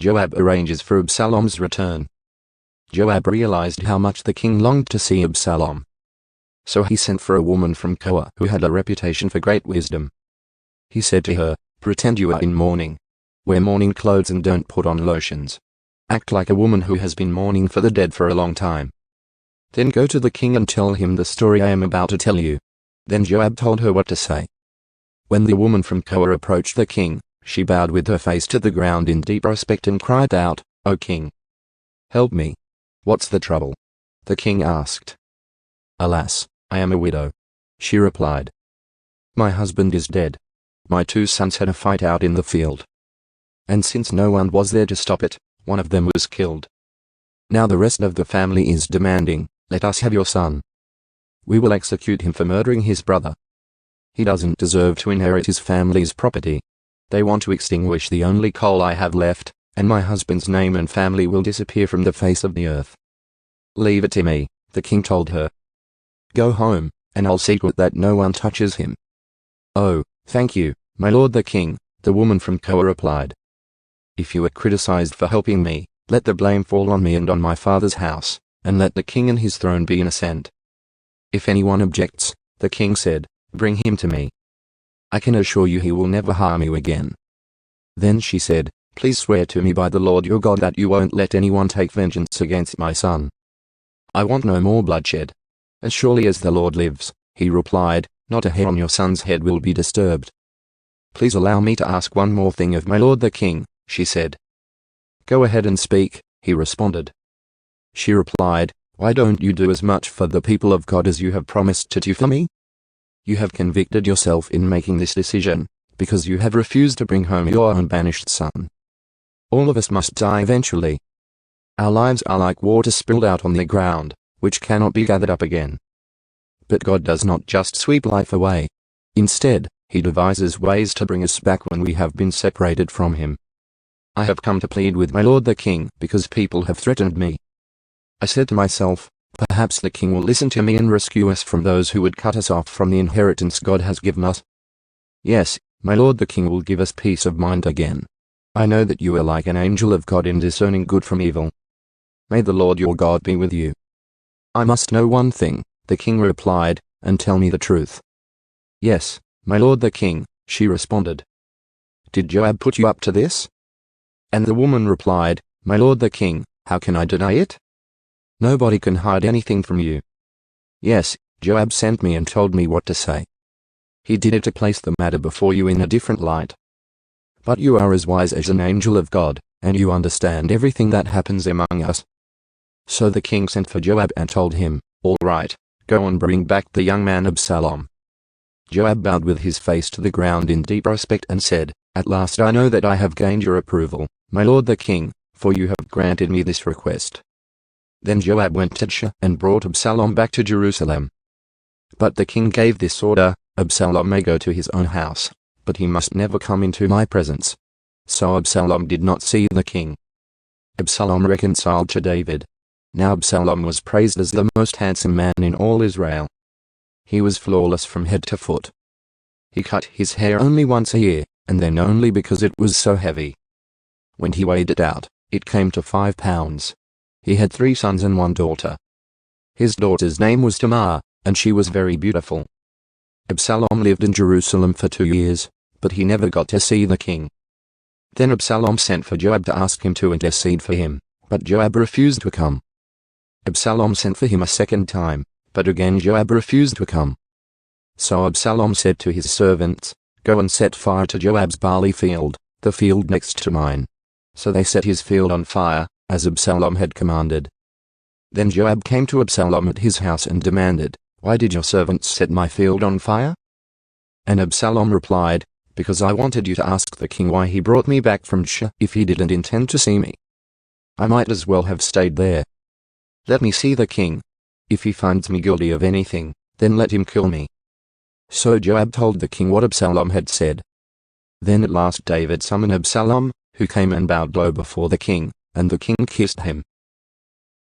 Joab arranges for Absalom's return. Joab realized how much the king longed to see Absalom. So he sent for a woman from Koa who had a reputation for great wisdom. He said to her, "Pretend you are in mourning. Wear mourning clothes and don't put on lotions. Act like a woman who has been mourning for the dead for a long time. Then go to the king and tell him the story I am about to tell you." Then Joab told her what to say. When the woman from Koa approached the king, she bowed with her face to the ground in deep respect and cried out, "O king, help me. What's the trouble?" The king asked. "Alas, I am a widow," she replied. "My husband is dead. My 2 sons had a fight out in the field. And since no one was there to stop it, one of them was killed. Now the rest of the family is demanding, 'Let us have your son. We will execute him for murdering his brother. He doesn't deserve to inherit his family's property. They want to extinguish the only coal I have left, and my husband's name and family will disappear from the face of the earth.' Leave it to me," the king told her. "Go home, and I'll see to it that no one touches him." "Oh, thank you, my lord the king," the woman from Koa replied. "If you are criticized for helping me, let the blame fall on me and on my father's house, and let the king and his throne be innocent." "If anyone objects," the king said, "bring him to me. I can assure you he will never harm you again." Then she said, "Please swear to me by the Lord your God that you won't let anyone take vengeance against my son. I want no more bloodshed." "As surely as the Lord lives," he replied, "not a hair on your son's head will be disturbed." "Please allow me to ask one more thing of my lord the king," she said. "Go ahead and speak," he responded. She replied, "Why don't you do as much for the people of God as you have promised to do for me? You have convicted yourself in making this decision, because you have refused to bring home your own banished son. All of us must die eventually. Our lives are like water spilled out on the ground, which cannot be gathered up again. But God does not just sweep life away. Instead, he devises ways to bring us back when we have been separated from him. I have come to plead with my lord the king because people have threatened me. I said to myself, perhaps the king will listen to me and rescue us from those who would cut us off from the inheritance God has given us. Yes, my lord the king will give us peace of mind again. I know that you are like an angel of God in discerning good from evil. May the Lord your God be with you." "I must know one thing," the king replied, "and tell me the truth." "Yes, my lord the king," she responded. "Did Joab put you up to this?" And the woman replied, "My lord the king, how can I deny it? Nobody can hide anything from you." "Yes, Joab sent me and told me what to say. He did it to place the matter before you in a different light. But you are as wise as an angel of God, and you understand everything that happens among us." So the king sent for Joab and told him, "All right, go and bring back the young man Absalom." Joab bowed with his face to the ground in deep respect and said, "At last I know that I have gained your approval, my lord the king, for you have granted me this request." Then Joab went to Shah and brought Absalom back to Jerusalem. But the king gave this order, "Absalom may go to his own house, but he must never come into my presence." So Absalom did not see the king. Absalom reconciled to David. Now Absalom was praised as the most handsome man in all Israel. He was flawless from head to foot. He cut his hair only once a year, and then only because it was so heavy. When he weighed it out, it came to 5 pounds. He had 3 sons and 1 daughter. His daughter's name was Tamar, and she was very beautiful. Absalom lived in Jerusalem for 2 years, but he never got to see the king. Then Absalom sent for Joab to ask him to intercede for him, but Joab refused to come. Absalom sent for him a second time, but again Joab refused to come. So Absalom said to his servants, "Go and set fire to Joab's barley field, the field next to mine." So they set his field on fire, as Absalom had commanded. Then Joab came to Absalom at his house and demanded, "Why did your servants set my field on fire?" And Absalom replied, "Because I wanted you to ask the king why he brought me back from Shah if he didn't intend to see me. I might as well have stayed there. Let me see the king. If he finds me guilty of anything, then let him kill me." So Joab told the king what Absalom had said. Then at last David summoned Absalom, who came and bowed low before the king, and the king kissed him.